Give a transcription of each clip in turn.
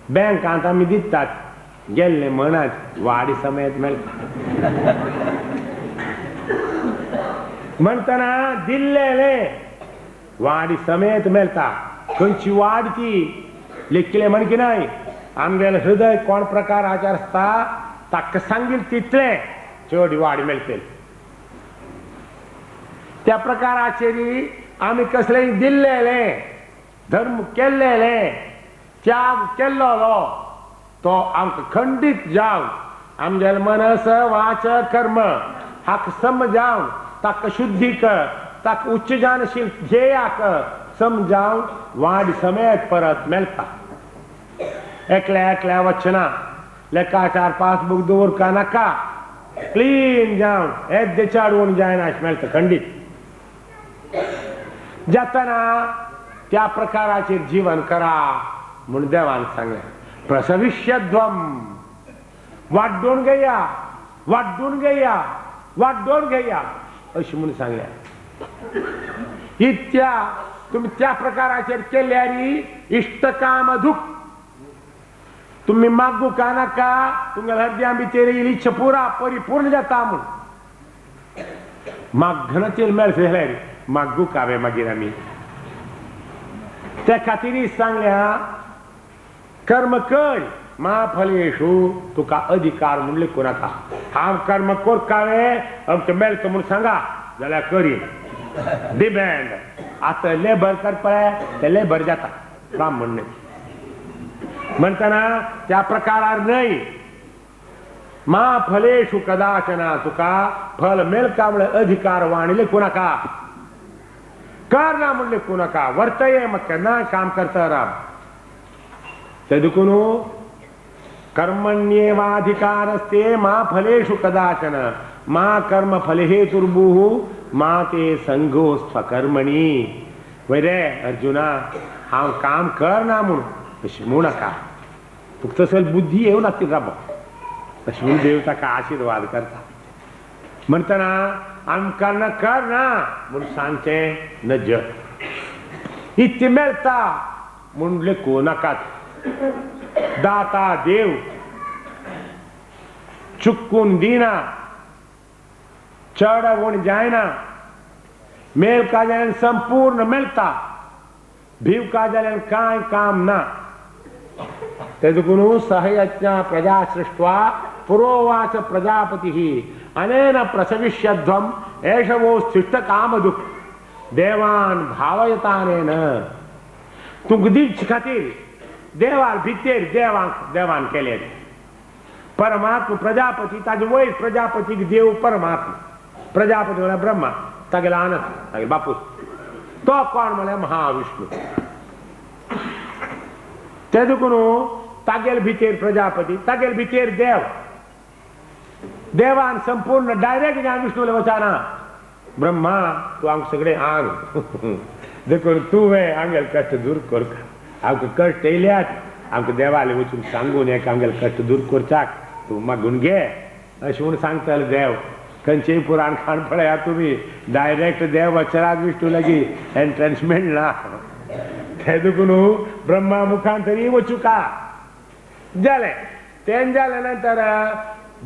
बँकांत आमी दितात गेल्ले म्हणत वाडी समेत मेळटा म्हणटना दिल्लेले वाडी समेत मेळटा खंयची वाड ती लेखिल्ले म्हण की नाही आमगेले हृदय कोण प्रकाराचेर आसता ताका सांगील तितले चड वाड मेळटली त्या प्रकाराचेर आमी कसलेय दिल्लेले धर्म केल्लेले त्याग केल्लो तो आमकां खंडीत जावन आमगेले मनस वाच कर्म हाका समजावन ताका शुद्धीक ताका उच्च जानशील ध्येयाक समजावन वाड समेत परत मेळटा एकल्या एकल्या वचना लेखाचार पासबुक दवरका नाका क्लीन जावन येद्दे चाडवून जायना अशें मेळटा खंडीत जातना त्या प्रकाराचेर जीवन करा म्हूण देवान सांगलें प्रसविष्यध्वम वाड्डून घेया वाड्डून घेया वाड्डून घेया अशें म्हूण सांगलें इत्या तुमी त्या प्रकाराचेर केल्यार इष्टकाम दुख तुम्ही मागू का नाका तुमच्या हृदया भितर इच्छा पुरा परिपूर्ण जाता म्हूण मागणचेर मेळटा जाल्यार मागू कावे मागीर आमी त्या खातीर सांगल्या कर्म कर मा फलेषु तुका अधिकार म्हूण लेखूं नाका हांव कर्म करकावे अमकें मेळटा म्हूण सांगा जाल्यार करीन डिपेंड आतां लेबर करपळे ते लेबर जाता काम म्हण म्हणटना त्या प्रकारार न्हय मा फलेषु कदाचना तुका फल मेळका म्हळ्यार अधिकार वाणी लेखूं नाका कर ना म्हूण लेखूं नाका वर्तये म्हाका केन्नाय काम करता राव ते देखून कर्मण्येवाधिकारस्ते मा फलेषु कदाचन मा कर्म फले हेतुर्भुः मा ते संगो स्वकर्मणि वैरे अर्जुना हांव काम करना म्हूण अशें म्हणू नाका तुका तसली बुद्धी येवं नाका राबो अशें म्हूण देव ताका आशिर्वाद करता म्हणटना आमकां करना म्हूण सांगचें नज इतलें मेळटा म्हूण लेखूं नाकात दाता देव चुकून दिना चढवून जायना मेळका जाल्यार संपूर्ण मेळटा भिवका जाल्यार कांय काम ना ते देखून सहयज्ञ प्रजा सृष्ट्वा पुरोवाच प्रजापतिः अनेन प्रसविष्यध्वम एष वो स्थिष्ट कामदुःख देवान भावयतानेन तुका दिवचे खातीर देवार भितर देवान केले परमात्मा प्रजापती ताजे वयर प्रजापतीक देव परमात्मा प्रजापती म्हळ्यार ब्रह्मा तागेलो आनंद तागेलो बापूस तो कोण म्हळ्यार महाविष्णू ते देखून तागेले भितर प्रजापती तागेले भितर देव देवान संपूर्ण डायरेक्ट ज्ञान विष्णूले वचाना ब्रह्मा तूं आमकां सगळें आंग देखून तुवें आमगेले कश्ट दूर करता आमकां कश्ट येयल्यात आमकां देवाले वचून सांगून एक आमगेले कश्ट दूर करचाक तूं मागून घे अशें म्हूण सांगतालो देव खंयचेय पुराण खाण पळयात तुमी डायरेक्ट देव वचराज विष्णू लागीं एंट्रन्स मेळना ते देखून ब्रह्मा मुखान तरी वचूका जालें तें जाले नंतर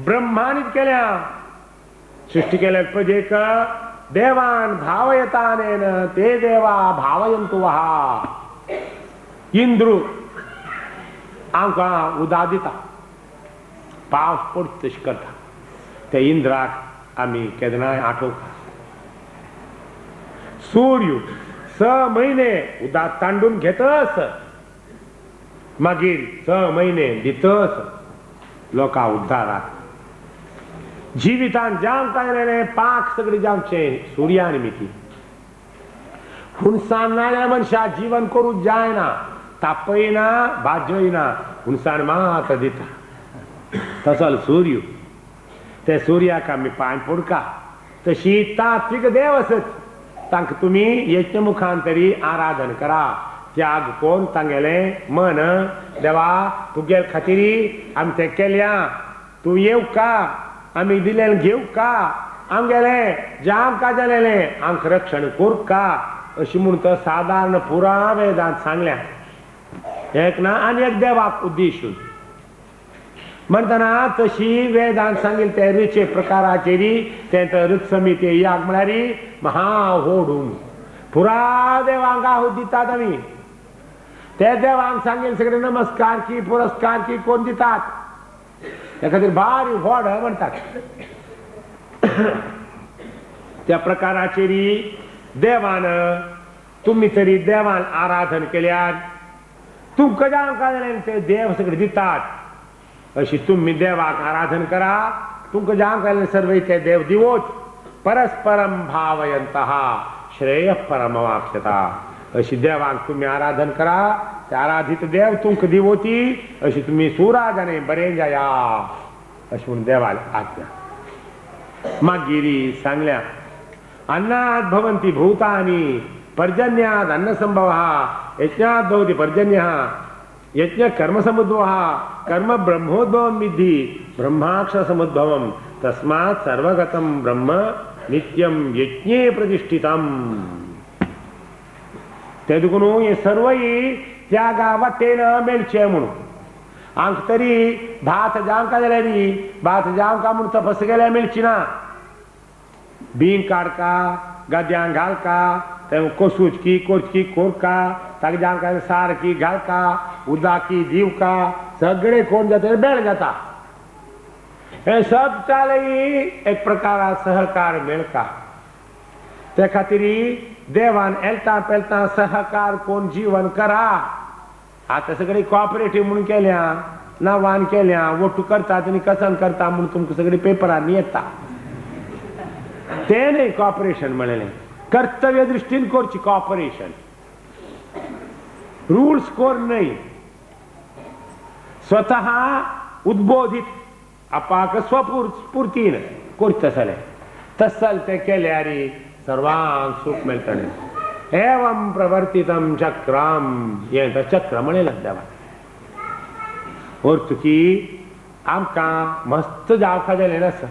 ब्रह्मानीच केल्या सृष्टी केल्या प्रजेक देवान भावयतानेन ते देवा भावयन्तु वहा इंद्रू आमकां उदक दिता पावस पडटा तशें करता ते इंद्राक आमी केन्नाय आठोवता सूर्य 6 म्हयने उदक तांडून घेतस मागीर 6 म्हयने दितस लोकां उद्दाराक जिवितान जावं काय पाक सगळें जावचें सुर्या निमित्ती हुनसाण नाल्या मनशा जीवन करूंक जायना तापयना भाजयना हुनसाण मात दिता तसो सूर्य ते सूर्याक आमी पांय पडका तशी तात्विक देव आसत तांकां तुमी यज्ञ मुखान तरी आराधन करा त्याग कोण तांगेले मन देवा तुगे खातीर आमी तें केल्या तूं येवका आमी दिलें घेवका आमगेले जाम का जालेलें आमकां रक्षण कोरका अशी म्हूण तो सादारण पुराण वेदांत सांगल्या एक ना अनेक देवाक उद्देशून म्हणताना तशी वेदांत सांगेल त्या ऋचे प्रकाराचेरी त्यांचं ऋत समिती याग म्हणारी महा होडून पुरा देवांक आहूत दितात आम्ही त्या देवांक सांगेल सगळे नमस्कार की पुरस्कार की कोण दितात त्या खातीर भारी व्हड म्हणतात त्या प्रकाराचेरी देवान तुम्ही तरी देवान आराधन केल्यात तुमकां जावंक ते देव सगळे दितात अशी तुम्ही देवाक आराधन करा तुमकां जावंक सर्व ते देव दिवोच परस्परम भावयंतः श्रेय परमवाप्स्यता अशी देवाक तुम्ही आराधन करा ते आराधित देव तुमकां दिवोती अशी तुम्ही सुराजाने बरे जाया अशी म्हणून देवाला आज्ञा मागिरी सांगल्या अन्नात भवन्ति भूतानि पर्जन्याद अन्न संभवः यज्ञात भवति पर्जन्यः यज्ञ कर्म समुद्भवः कर्म ब्रह्मोद्भवं विद्धि ब्रह्माक्षर समुद्भवं तस्मात् सर्वगतं ब्रह्म नित्यं यज्ञे प्रतिष्ठितम् ते दुखून हे सर्वही त्या गावाटेन मेळचे म्हणून आंक तरी भात जावंका जाल्यार भात जावंका म्हणून तपस केल्यार मेळची ना बीं काडका गद्यांक घालका ते कोसूचकी कोचकी कोरका ताका जावंका सारकी घालका उदाकी दिवका सगळे कोण जाता बेळ जाता हे सब चालई एक प्रकार सहकार मेळका त्या खातीर देवान एलता पेलता सहकार कोण जीवन करा आता सगळे कॉपरेटिव्ह म्हणून केल्या नावान केल्या वोटू करतात आणि कसन करता म्हणून तुमकां सगळे पेपरांनी येता ते नाही कॉपरेशन म्हणले कर्तव्य दृष्टीन करची कॉपरेशन रूल्स कोर नाही स्वतः उद्बोधित अपाक स्वस्फूर्तीन करत तसले तसल ते केल्यार सर्वांक सुख मेळटलें एवं प्रवर्तितम चक्रम हे चक्र म्हणलें देवा अर्थ आमकां मस्त जावखा जालें आसा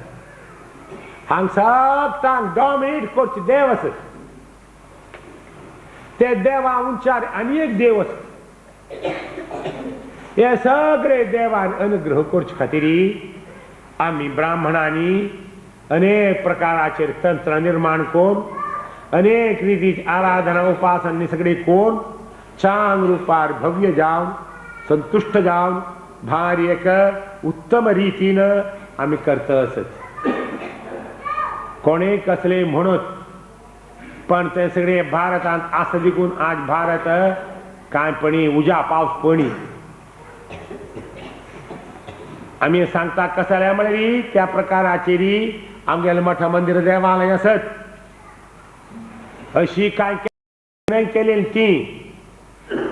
हांग सगळ्यांक डॉमिनेट करचे देव आसत ते देवा उंचार आनी एक देव आसत हे सगळे देवान अनुग्रह करचे खातीर आमी ब्राह्मणांनी अनेक प्रकाराचेर तंत्र निर्माण करून अनेक रीतीची आराधना उपासना सगळे कोण चांग रूपार भव्य जावन संतुष्ट जावन भारी एक उत्तम रीतीन आमी करता आसत कोणे कसले म्हणत पण ते सगळे भारतांत आसा देखून आज भारत कांयपणी उजा पावस पणी आमी सांगता कसल्या म्हळ्यार त्या प्रकाराचेरी आमगेले मठ मंदिर देवालय आसत अशी काय केलेली ती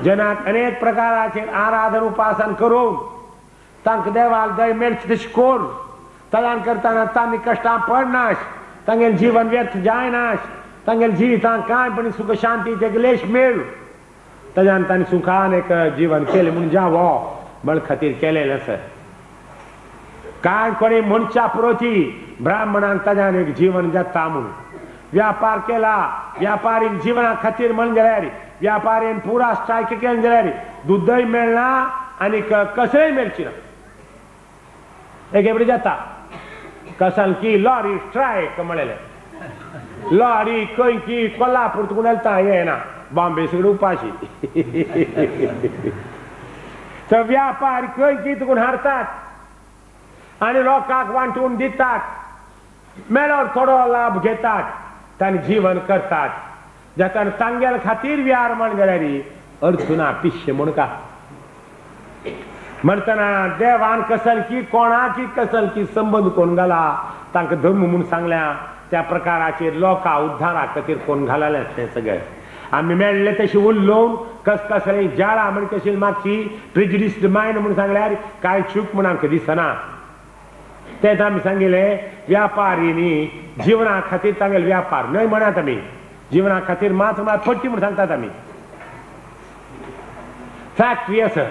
जनाक अनेक प्रकाराचेर आराधन उपासन करून तांकां देवाल दय मेळची तशी कोर तयार करताना तांणी कश्टां पडनाश तांगेलें जीवन व्यर्थ जायनाश तांगेल्या जिवितांत कांयपणी सुख शांतीचे क्लेश मेळ ताज्यान तांणी सुखान एक जीवन केलें म्हणून जावो म्हण खातीर केलेलें आसा काय कोणी मनशा पुरोची ब्राह्मणांक ताज्यान एक जीवन जाता म्हणून व्यापार केला व्यापारी जीवना खातीर म्हण जाल्यार व्यापारीन पुरा स्ट्रायक केलें जाल्यार दूदय मेळना आनी कसय मेळची ना एक एवढे जाता कसल की लॉरी स्ट्रायक म्हणलेलें लॉरी खंय की कोल्हापूर तुकून येता येना बॉम्बे सगळे उपाशी तर व्यापारी खंय की तुकून हारतात आणि लोकांक वांटून दितात मेळ्यार थोडो लाभ घेतात तांणी जीवन करतात जाता तांगेल खातीर व्यार म्हण जाल्यार अडचुना पिश्य म्हण का म्हणटना देवान कसल की कोणाकी कसल की संबंध कोण घाला तांकां धर्म म्हणून सांगल्या त्या प्रकाराचेर लोकां उद्धारा खातीर कोण घालले तें सगळें आमी मेळ्ळे तशें उलोवन कसले जाळा म्हण कशी मातशी प्रिजुडिस्ड मायंड म्हणून सांगल्यार कांय चूक म्हण आमकां दिसना तेच आमी सांगिल्लें व्यापारीनी जीवना खातीर तांगेलो व्यापार न्हय म्हणत आमी जीवना खातीर मात पडटी म्हूण सांगतात आमी फॅक्टरी आसा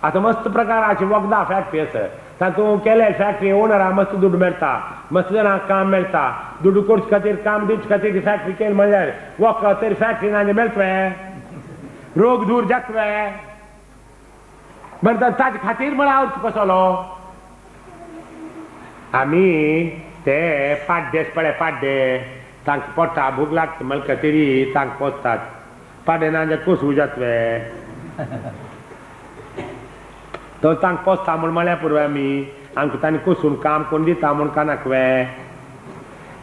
आतां मस्त प्रकाराची वखदां फॅक्टरी आसा तातूंत केले फॅक्टरी ओनराक मस्त दुड्ड मेळटा मस्त जाणांक काम मेळटा दुड्ड करचे खातीर काम दिवचे खातीर फॅक्टरी केली म्हणल्यार वखद तरी फॅक्टरीन आनी मेळटलें रोग दूर जातले बरं ताज खातीर म्हळ्यार हांव कसलो आमी ते पाड्डेस पळय पाड्डे तांकां पोटा भूक लागता मलका तरी तांकां पोसतात पाड्डे ना जाल्यार कोसू जातवे तो तांकां पोसता म्हूण म्हळ्यार पुरवे आमी आमकां तांणी कोसून काम कोण दिता म्हूण कानाकवे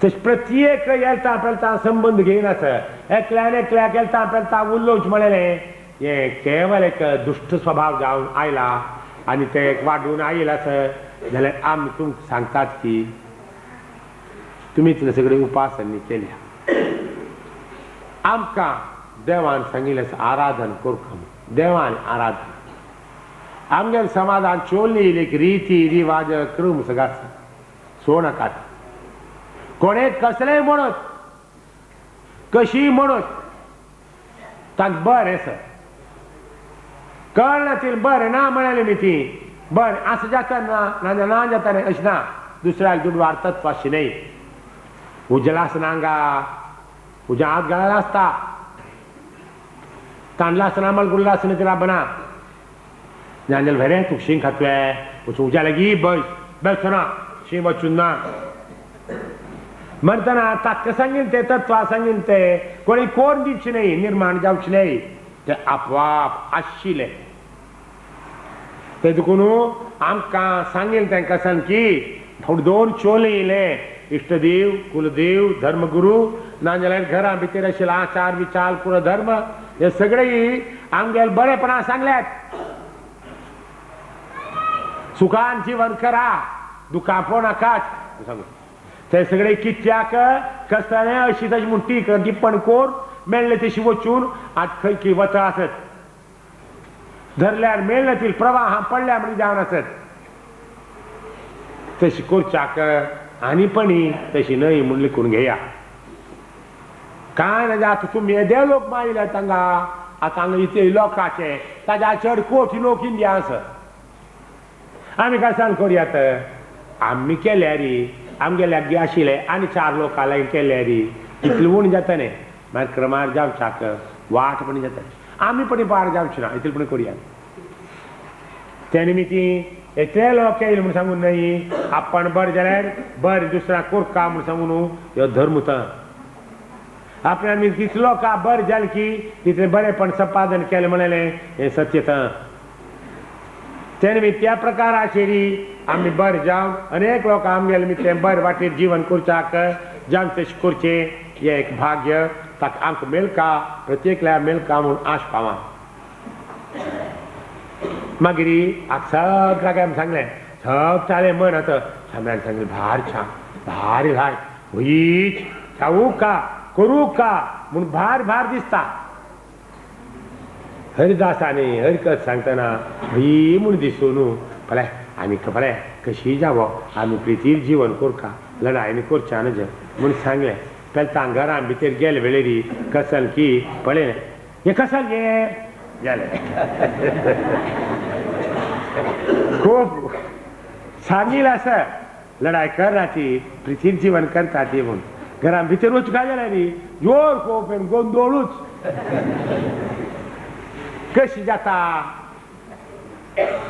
तशें प्रत्येक येता पेलता संबंध घेयनास एकल्यान एकल्याक येता पेलता उलोवचें म्हळें हे केवल एक दुश्ट स्वभाव जावन आयला आनी ते वाडून आयला जाल्यार आमी तुमकां सांगतात की तुमी इतले सगळे उपासनी केल्या आमकां देवान सांगिल्लें आराधन करता देवान आराधन आमगेर समाजान चोल्ली एक रिती रिवाज क्रम सगळा सोडनाकात कोणे कसलेय म्हणत कशी म्हणत तांकां बरें सर कळनातील बरें ना म्हणाले मी ती बरें असं जाता ना जाता न्ही अशें ना दुसऱ्याक दुडवार तत्व अशें न्ही उजला आसना हांगा उज्या हात घालायला आसता तांदला आसना माल गुल्ला आसना ती राबना जाल्यार बरें तुका शीं खातवे वचून उज्या लागीं बसना शीं वचून ना म्हणटना ताका सांगीन ते तत्वा सांगीन ते कोणी कोण दिवचे न्ही निर्माण जावचे न्ही ते आपोआप आशिल्ले ते देखून आमकां सांगील तांकां सांग की दोन चोले येयले इष्टदेव कुलदेव धर्मगुरू नाजाल्यार घरा भितर आशिल्लो आचार विचार पुरो धर्म हे सगळे आमगेले बरेपणा सांगल्यात सुखान जीवन करा दुखां पोनाकात सांगू ते सगळे कित्याक कसले अशी तशी म्हूण टीक टिप्पण कोर मेळ्ळे तशी वचून आज खंय खंय वता आसत धरल्यार मेळनातील प्रवाहां पडल्या म्हण जावन आसत तशी करच्याक आनी पणी तशी न्हय म्हूण लिखून घेया कांय ना आतां तुमी देव लोक मारिले तांकां आतां हांगा इतले लोकांचे ताच्या चड कोटी लोक इंडिया आसत आमी काय सांग करयात आमी केल्यार आमगेल्याक बी आशिल्ले आनी 4 लोकांक केल्यार इतलें उण जाता न्ही मागीर क्रमार जावच्याक वाट पण जाता आमी पण पाड जावचे ना इतलें पण करया त्या निमित्ती इतले लोक येयले म्हूण सांगून न्हय आपण बरें जाल्यार बरें दुसऱ्याक कोरका म्हूण सांगून ह्यो धर्म तो आपल्यान तितले लोकां बरें जालें की तितलें बरेंपण संपादन केलें म्हणलें हें सत्यता त्या निमित्त त्या प्रकाराचेर आमी बरें जावन अनेक लोक आमगेले निमित्त बरें वाटेर जीवन करच्याक जावन तशें करचें हें एक भाग्य ताका आमकां मेळका प्रत्येकल्याक मेळका म्हूण आश पावां मागीर सगळ्याक आमी सांगलें सगळें म्हणत सामक्यान सांगलें भार छान भारी भार वहीच खावूं का करूं का म्हूण भार भार दिसता हरिदासांनी हरिकथ सांगतना भई म्हूण दिसूं न्हू पळय आमी पळय कशी जावो आमी प्रितीर जीवन करका लढायनी करच्या नज म्हूण सांगलें पेलता घरां भितर गेले वेळेर कसल की पळय हें कसल गे गेले खूब सांगिल्लें आसा लढाय करना ती प्रितीर जीवन करता ती म्हूण घरां भितर वचूं काय जाल्यार जोर खूब गोंदळूच कशी जाता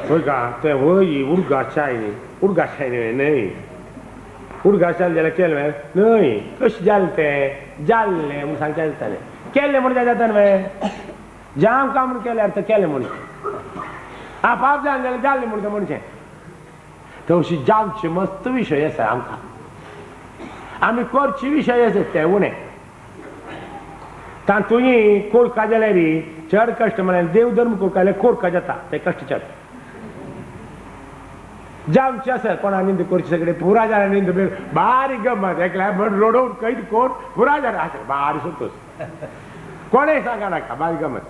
होय ते वय उडगाशाय न्हय उडगाशाल जाल्यार केलें न्हय कशें जालें तें जाल्लें म्हूण सांगता येतालें केल्लें म्हूण जाता न्हय जाम काम म्हूण केल्यार तें केलें म्हूण पाप जालें जाल्यार जाल्लें म्हूण तें म्हणचें तशी जावचे मस्त विशय आसा आमकां आमी करचे विशय आसात ते उणें तातूंय कोरका जाल्यार चड कश्ट म्हळ्यार देव धर्म कोरका जाल्यार कोरका जाता ते कश्ट चड जावचे आसा कोणा निंद करचे सगळे पुरा जाल्यार निंद बारीक गमत एकल्या रोडोवन कैद कोण पुरा जाल्यार आसा बारीक संतोश कोणेय सांगा नाका बारीक गमत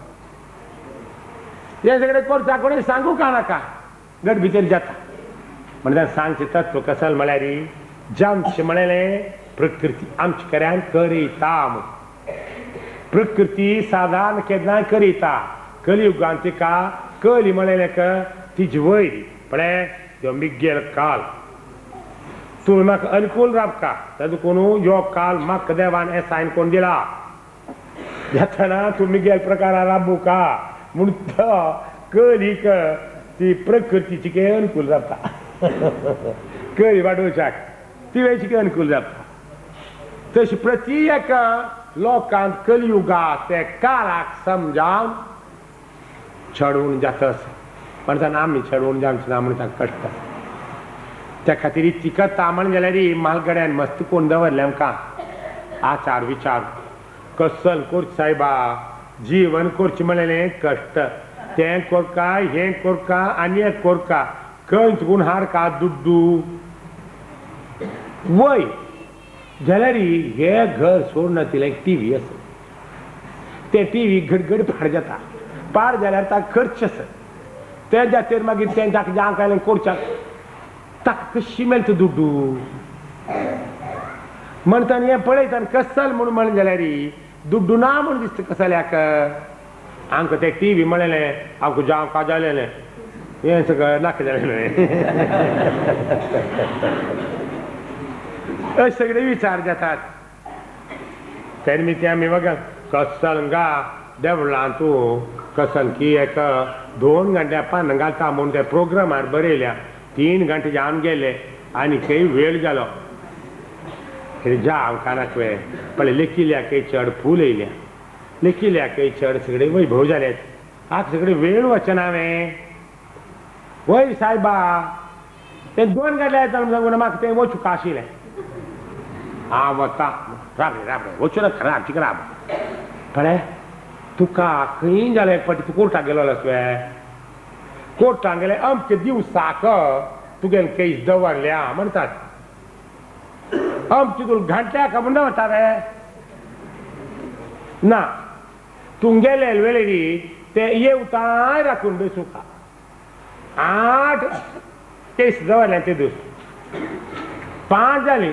हे सगळे करता कोणेय सांगू का नाका गट भितर जाता म्हणजे सांगचे तत्व कसल म्हळ्यार जावचे म्हळेलें प्रकृती आमचे खऱ्यान करिता म्हूण प्रकृती साधारण केन्नाय करिता कलियुगांत तिका कली म्हळेलें तिजे वयर पळय त्यो मिग्गेल काल तुमी म्हाका अनुकूल रावका ताजो कोण यो काल म्हाका देवान एसायन कोण दिला येतना तूं मिग्गेल प्रकारा राबूं का म्हूण तो कलीक ती प्रकृतीची काही अनुकूल जाता कळी वाडोवच्याक ती वेळची काही अनुकूल जाता तशी प्रती एका लोकांत कलियुगात ते काळाक समजावन चडवून जातस म्हणटा आमी चडवून जावचें ना म्हणटा कश्ट त्या खातीर इतली कथा म्हण जाल्यार म्हालगड्यान मस्त कोण दवरले आमकां आचार विचार कसल करचें सायबा जीवन करचें म्हणलें कश्ट तें कोरका हें कोरका आनी एक कोरका खंयच गुण हारका दुड्डू वय जाल्यार हे घर सोडून तिला एक टीव्ही आसा ते टीव्ही घडघड पाड जाता पाड जाल्यार ताका खर्च आसा ते जातेर मागीर तें ताका जावंक आयलें कोरच्याक ताका कशी मेळटा दुड्डू म्हणटा हें पळयता कसल म्हणून म्हणलें जाल्यार दुड्डू ना म्हूण दिसता कसल्याक आमकां ते टीव्ही म्हणलें आमकां जावंक जालेलें हें सगळें नाका जालेलें अशे सगळे विचार जातात ते निमित्त आमी बघा कत्सलंगा देवळां तूं कसल की एक 2 घंटे पान घालता म्हणून त्या प्रोग्रामार बरयल्या 3 घंटे जावन गेले आनी खंय वेळ जालो जाव कानाक वेळ पण लेखिल्या काही चड फूल येयल्या लेखिल्या काही चड सगळे वैभव जालेत आक सगळे वेळ वचना हांवें वय सायबा ते 2 घंटे येता सांगून म्हाका तें वचूंक आशिल्लें हांव वता राबले राबले वचूं नाका राब चिक राब पळय तुका खंय जालें एक फावटी तूं कोर्टाक गेलो तुवे कोर्टाक गेले अमके दिवसाक तुगेलें केस दवरल्या म्हणटात अमके तुला घंट्याक म्हण दवरता रे ना तूं गेले वेळेरी ते येवताय राखून बसूंक 8 केस दवरले ते दीस 5 जाली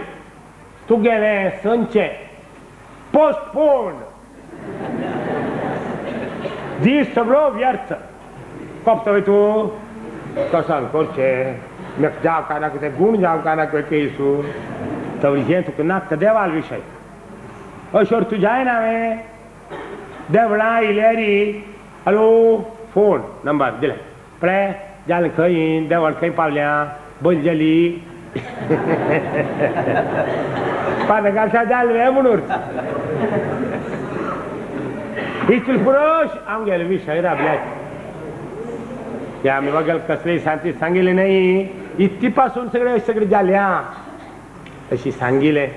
तुगेले संचे पोस्टपोन दीस सगळो व्यर्थ कोपता तूं कसान करचें म्हाका जावका नाका ते गूण जावका नाका केसू तवरी हें तुका नाका देवाल विशय अशें तूं जायना हांवें देवळां येयल्यारी हॅलो फोन नंबर दिले पळय जालें खंय देवळ खंय पावल्या बस जाली पानकासा जालें म्हणून इतले पुरुश आमगेले विशय राबल्यात ते आमी वगैरे कसलेय शांती सांगिल्ले नाही इतली पासून सगळे सगळे जाल्या अशी सांगिल्लें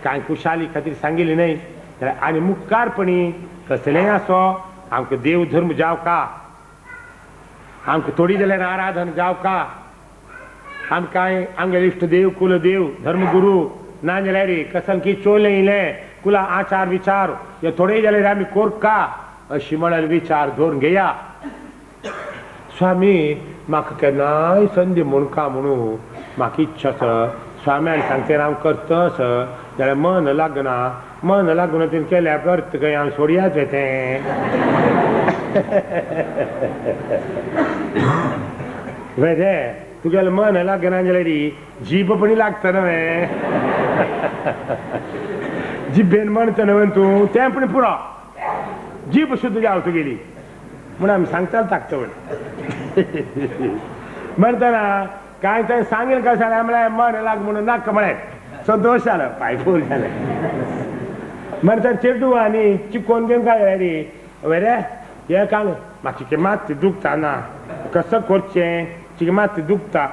कांय कुशाली खातीर सांगिल्ली न्हय आनी मुखारपणी कसलेंय आसो आमकां देव धर्म जावका आमकां थोडी जाल्यार आराधन जावका आमकां आमगे इश्ट देव कुलदेव धर्मगुरू ना जाल्यार कसन की चोले येयलें कुला आचार विचार हे थोडे जाल्यार आमी कोरका अशी म्हणान विचार धरून घेया स्वामी म्हाका केन्नाय संदी म्हणका म्हणून म्हाका इच्छा आसा स्वाम्यान सांगता हांव करतस जाल्यार मन लागना तिणें केल्या करता खंय हांव सोडयाच तें बरें तुगेलें मन लागना जाल्यार जीब पण लागता न्हय जिबेन म्हणटा न्हय तूं तें पण पुरो जीब सुद्दां जाव तुगेली म्हूण आमी सांगताले ताका म्हणटना कांय थंय सांगील कशें जालें म्हळ्यार मन लाग म्हणून नाका म्हळें संतोश जालो पायफूल जालें म्हणटा चेडू आनी चिकोन घेवन काय रे वरे हे कांग म्हाका चिके मात दुखता ना कसं करचें चिके मात दुखता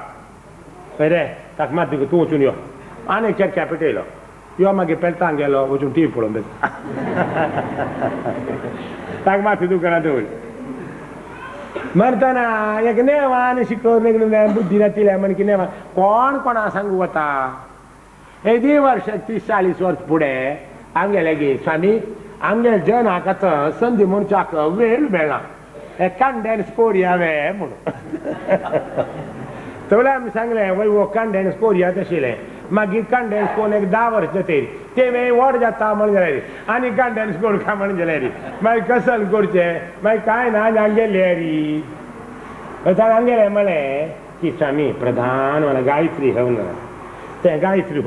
वरे ताका मात तूं वचून यो आनी केरक्या पेटयलो यो मागीर पेलतांग गेलो वचून टीव्ही पळोवन बस ताका मात दुखना दवर म्हणटना एक नेवान शिकोवन बुद्धी नातिल्या म्हण की नेवा कोण कोणा सांगू वता एदी वर्ष 30-40 वर्स फुडें आमगेले गे स्वामी आमगे जन हाका संदी मनशाक वेळ मेळना हे कांडेन स्कोरी हांवें म्हणून तवले आमी सांगलें वय वो कांडेन स्कोरी तशिलें मागीर कांडेन स्कोन एक 10 वर्स जातकीर ते वेळ व्हड जाता म्हण जाल्यार आनी कांडेन स्कोर काय म्हण जाल्यार मागीर कसल करचें मागीर कांय ना हांगेले री हांगेले म्हळें की स्वामी प्रधान म्हणा गायत्री हवन ते गायत्री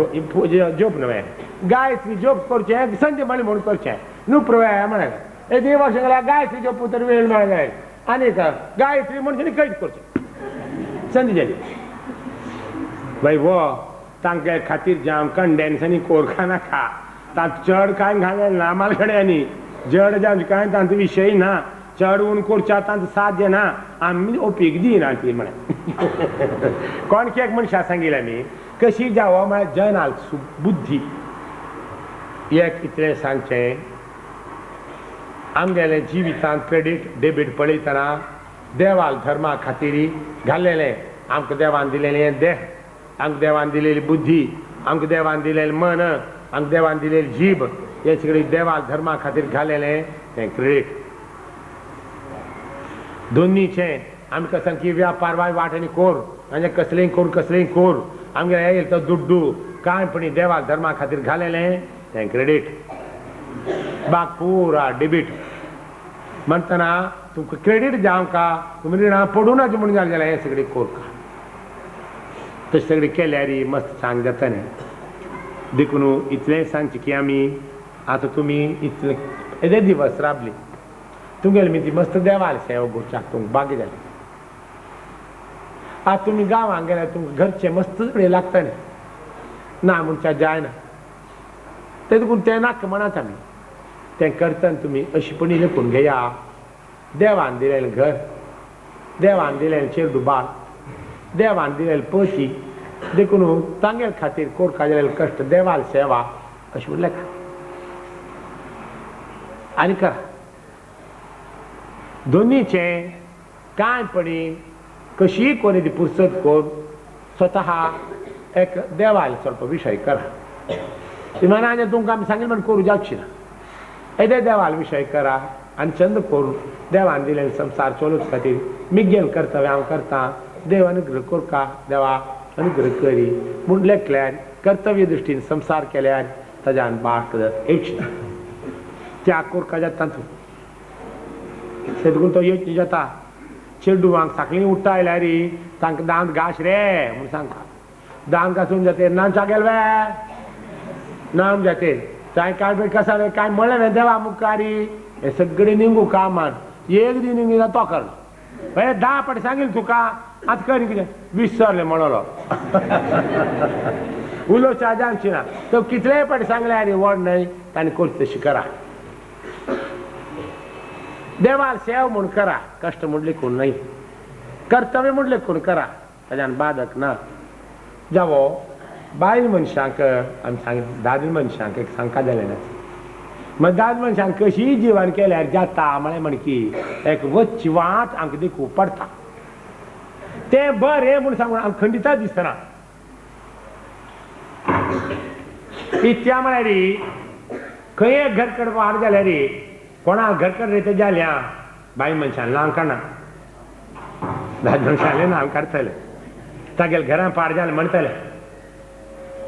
जोप न्हय गायत्री जोप करचें संजय म्हळें म्हणून करचें न्हू प्रवे म्हळें एक 2 वर्सां गेल्यार गायत्री जोप तर वेळ मेळ्ळें आनीक गायत्री म्हणचे कैद करचें संदी जाली भाई वो तांके खातीर जाम कंडेन्सनी कोरखा नाका तांत चड कांय घालें ना मालगड्यांनी जड जावन कांय तांत विशय ना चड उण करच्या तांत साध्य ना आमी ओपीक दिना ती म्हळ्यार कोणकी एक मनशा सांगिल्लें आमी कशी जावो म्हळ्यार जनाल बुद्धी एक इतलें सांगचें आमगेले जिवितांत क्रेडीट डेबीट पळयतना देवाल धर्मा खातीर घाल्लेलें आमकां देवान दिलेलें देह आमकां देवान दिलेली बुद्धी आमकां देवान दिलेलें मन आमकां देवान दिलेली जीब हे सगळें देवाल धर्मा खातीर घालेलें तें क्रेडीट दोनीचें आमी कसां की व्यापार वाटेनी कोर आनी कसलेंय कोर आमगे येयले तो दुड्डू कांयपणी देवाल धर्मा खातीर घालेलें तें क्रेडीट बाग पुरा डेबीट म्हणटना तुमकां क्रेडीट जावंका तुमी रिणां पडूनच म्हणून जालें जाल्यार हें सगळें कोरका तशें सगळें केल्यार मस्त सांग जाता न्ही देखून इतलें सांगचें की आमी आतां तुमी इतले येदे दिवस राबली तुमगेले मी ती मस्त देवाल सेवा करच्याक तुमकां बागी जालें आतां तुमी गांवांत गेल्यार तुमकां घरचें मस्त सगळें लागता न्ही ना म्हणच्या जायना ते देखून तें नाका म्हणत आमी तें करतना तुमी अशीपणी लेखून घेया देवान दिलेलें घर देवान दिलेलें चेडू बाळ देवान दिलेलें पती देखून तांगेल खातीर कोरपा गेलेले कश्ट देवाल सेवा अशें म्हणलें आनी करा दोनीचें कांयपणी कशीय कोणी ती पुस्तक कोर स्वता एक देवाल स्वल्प विशय करा इमानान तुमकां आमी सांगिल्लें म्हण करूं जावची ना येदे देवाल विशय करा आनी चंद करून देवान दिलें संवसार चलोवचे खातीर मिगेल कर्तव्य हांव करता देव अनुग्रह कोरका देवा अनुग्रह करी म्हूण लेखल्यार कर्तव्य दृश्टीन संसार केल्यार ताज्यान बाट येवची ना त्याग कोरका जाता तूं देखून तो येवची जाता चेडूवांक साखळी उठ्ठा आयल्यार तांकां दांत घास रे म्हूण सांगता दांत घासून जाते नांचा गेलवे नाम जाते चाय काय कसा काय म्हणलें देवा मुखारी हे सगळें निंगू कामान एक दी निंगी तो कर 10 पाटी सांगिल्लें तुका आतां करी कितें विसरलें म्हणलो उलोवच्या जावची ना तो कितलेय पाटी सांगले अरे व्हड न्हय ताणें करची तशी करा देवाल सेव म्हूण करा कश्ट म्हूण लेखून न्हय कर्तव्य म्हूण लेखून करा ताज्यान बाधक ना जावो बायल मनशांक आमी सांगितलें दादले मनशांक एक सांगता जालें ना मागीर दादले मनशांक कशीय जिवन केल्यार जाता म्हळें म्हण की एक वचची वाट आमकां देखूं पडटा तें बरें म्हूण सांगून आमकां खंडिता दिसना इत्या म्हळ्यार खंय एक घर करपाक जाल्यार कोणाक घर कर रे जाल्या बायल मनशान लावन काडना दादले मनशालें नांव काडटले तागेले घरां पाड जालें म्हणटले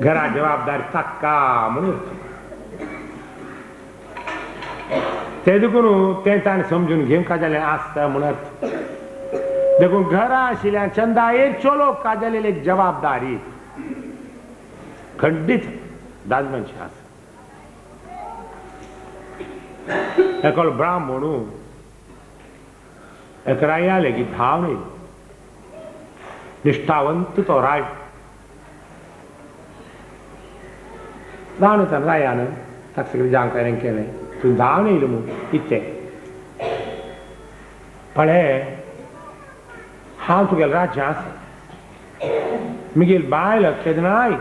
घरा जबाबदारी ताका म्हणून ते देखून तें ताणें समजून घेवंक जालें आसता म्हणत देखून घरा आशिल्ल्या चंदायेर चलोवंक काजलेली एक जबाबदारी खंडीत दादले मनशा आसा एकलो ब्राह्मणू एक राया लेगीत धांव न्ही निश्ठावंत तो राय धांवन येताना रायान ताका सगळें जाणकारें केलें तूं धांवन येयलो म्हूण इतलें पळय हांव तुगेलो राज्य आसा मुगेली बायल केदनाय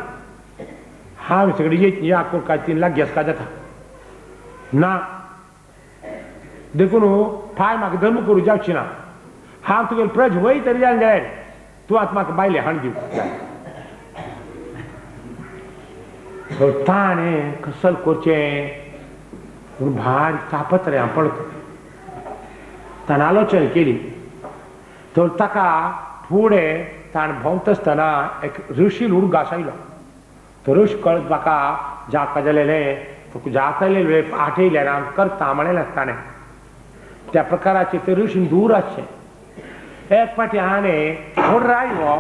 हांव सगळें या कोरका तीन लाख घेसका जाता ना देखून फाय म्हाका धर्म करूं जावची ना हांव तुगेलो प्रज वय तरी जालें जाल्यार तूं आतां म्हाका बायले हाण दिवंक जाय ताणें कसल करचें म्हूण भारी तापत्र हांव पळयता ताणें आलोचना केली तर ताका फुडें ताणें भोंवता आसतना एक ऋषी उडगास आयलो तो ऋषी कळत म्हाका जाका जालेलें तुका जातलें आठयल्यार हांव करता म्हणलें ताणें त्या प्रकाराचें ते ऋषीन दूर आसचें एक फावटी हाणें व्हड रायो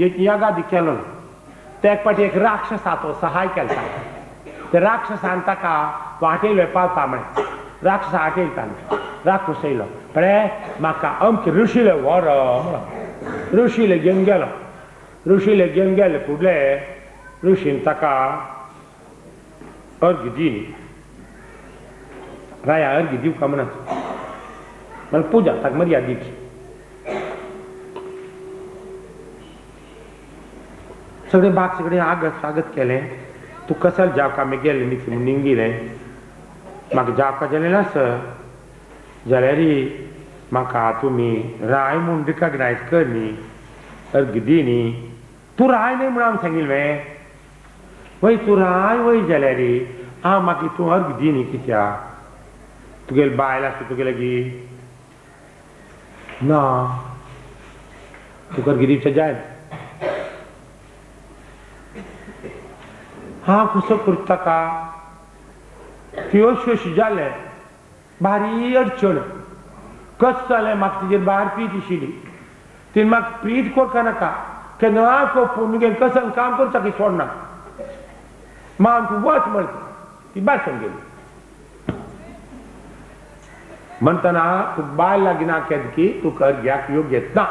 एक यगादी केलो ते एक फावटी एक राक्षसाचो सहाय केला ते राक्षसान ताका तो आठयलो पावता म्हळें राक्षस आठयलो ताणें राक्षस येयलो पळय म्हाका अमके ऋषीले व्हर म्हणून ऋषीला घेऊन गेलो. ऋषीला घेऊन गेले फुडले ऋषीन ताका अर्घ दिली. राया अर्घ दिव का म्हणत मला पूजा ताक मर्यादा दिली. सगळे बाग सगळे आगत स्वागत केले. तू कसल जावका मी गेले न्ही म्हणून निंगिले. म्हाका जावका जालें आसा जाल्यार म्हाका तुमी राय म्हूण रिकॉग्नायज कर न्ही, अर्घ दी न्ही. तूं राय न्ही म्हूण हांवें सांगिल्लें. वय तूं राय वय जाल्यार हांव म्हाका तूं अर्घ दी न्ही. कित्याक तुगेले बायल आसा तुगे लागीं ना तुका अर्घ दिवचें जायना. हांव कसो करता ताका त्यो अशी जालें भारी अडचण. कस जालें म्हाका तिजेर भायर प्रीत आशिल्ली. तिणें म्हाका प्रीत करता नाका केन्ना पूण कसन काम करता की सोडना. मान तूं वच म्हणटा ती भायर गेली. म्हणटना तूं बायल लागीं ना केद की तुका अर्घ्याक योग्य ना.